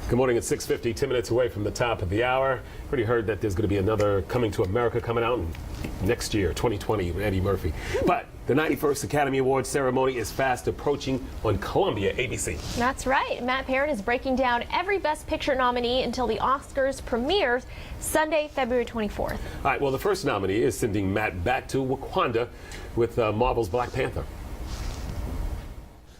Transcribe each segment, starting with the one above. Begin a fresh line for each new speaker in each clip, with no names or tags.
Good morning. It's 6:50, 10 minutes away from the top of the hour. Already heard that there's going to be another Coming to America coming out next year, 2020, with Eddie Murphy. But the 91st Academy Awards ceremony is fast approaching on Columbia ABC.
That's right. Matt Perrin is breaking down every Best Picture nominee until the Oscars premieres Sunday, February 24th.
All right, well, the first nominee is sending Matt back to Wakanda with Marvel's Black Panther.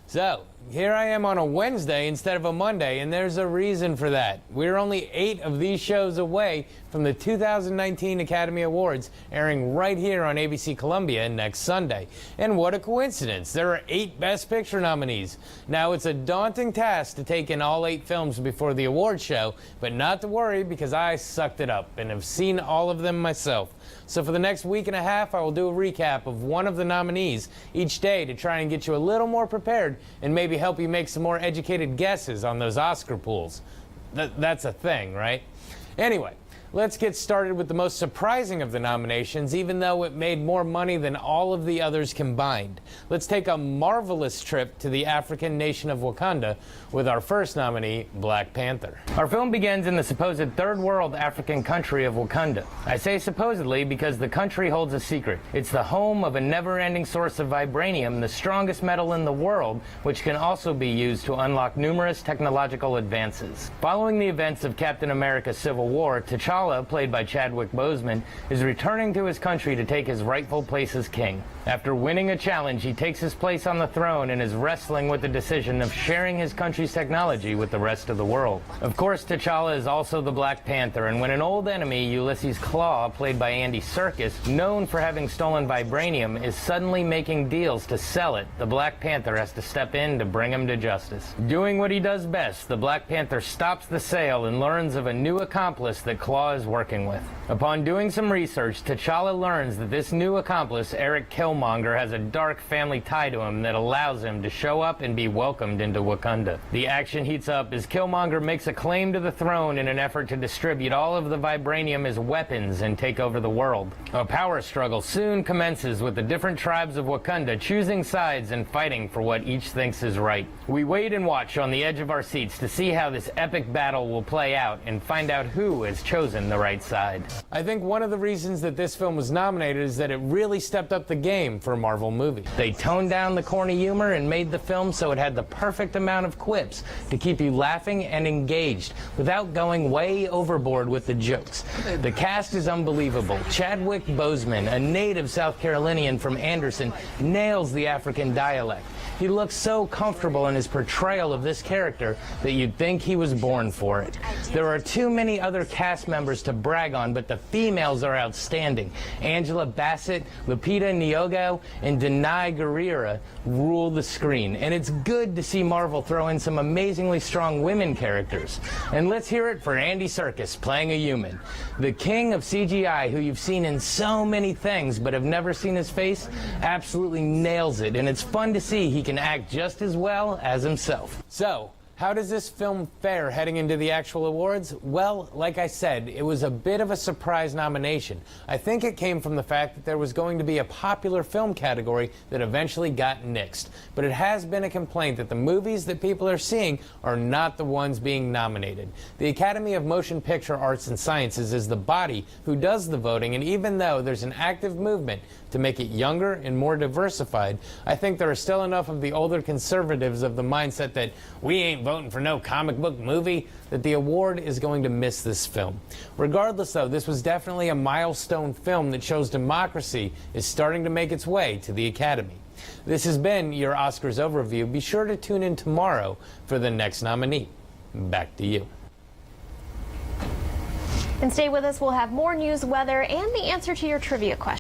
So, here I am on a Wednesday instead of a Monday, and there's a reason for that. We're only 8 of these shows away from the 2019 Academy Awards airing right here on ABC Columbia next Sunday. And what a coincidence. There are 8 Best Picture nominees. Now, it's a daunting task to take in all 8 films before the awards show, but not to worry because I sucked it up and have seen all of them myself. So for the next week and a half, I will do a recap of one of the nominees each day to try and get you a little more prepared and maybe help you make some more educated guesses on those Oscar pools. That's a thing, right? Anyway, let's get started with the most surprising of the nominations, even though it made more money than all of the others combined. Let's take a marvelous trip to the African nation of Wakanda with our first nominee, Black Panther. Our film begins in the supposed third world African country of Wakanda. I say supposedly because the country holds a secret. It's the home of a never-ending source of vibranium, the strongest metal in the world, which can also be used to unlock numerous technological advances. Following the events of Captain America's Civil War, T'Challa, played by Chadwick Boseman, is returning to his country to take his rightful place as king. After winning a challenge, he takes his place on the throne and is wrestling with the decision of sharing his country's technology with the rest of the world. Of course, T'Challa is also the Black Panther, and when an old enemy, Ulysses Klaue, played by Andy Serkis, known for having stolen vibranium, is suddenly making deals to sell it, the Black Panther has to step in to bring him to justice. Doing what he does best, the Black Panther stops the sale and learns of a new accomplice that Klaue is working with. Upon doing some research, T'Challa learns that this new accomplice, Eric Killmonger, has a dark family tie to him that allows him to show up and be welcomed into Wakanda. The action heats up as Killmonger makes a claim to the throne in an effort to distribute all of the vibranium as weapons and take over the world. A power struggle soon commences with the different tribes of Wakanda choosing sides and fighting for what each thinks is right. We wait and watch on the edge of our seats to see how this epic battle will play out and find out who has chosen the right side. I think one of the reasons that this film was nominated is that it really stepped up the game for a Marvel movie. They toned down the corny humor and made the film so it had the perfect amount of quips to keep you laughing and engaged without going way overboard with the jokes. The cast is unbelievable. Chadwick Boseman, a native South Carolinian from Anderson, nails the African dialect. He looks so comfortable in his portrayal of this character that you'd think he was born for it. There are too many other cast members to brag on, but the females are outstanding. Angela Bassett, Lupita Nyong'o, and Danai Gurira rule the screen. And it's good to see Marvel throw in some amazingly strong women characters. And let's hear it for Andy Serkis playing a human. The king of CGI, who you've seen in so many things but have never seen his face, absolutely nails it. And it's fun to see he can act just as well as himself. So, how does this film fare heading into the actual awards? Well, like I said, it was a bit of a surprise nomination. I think it came from the fact that there was going to be a popular film category that eventually got nixed. But it has been a complaint that the movies that people are seeing are not the ones being nominated. The Academy of Motion Picture Arts and Sciences is the body who does the voting, and even though there's an active movement to make it younger and more diversified, I think there are still enough of the older conservatives of the mindset that we ain't voting for no comic book movie that the award is going to miss this film. Regardless, though, this was definitely a milestone film that shows democracy is starting to make its way to the Academy. This has been your Oscars overview. Be sure to tune in tomorrow for the next nominee. Back to you.
And stay with us. We'll have more news, weather, and the answer to your trivia question.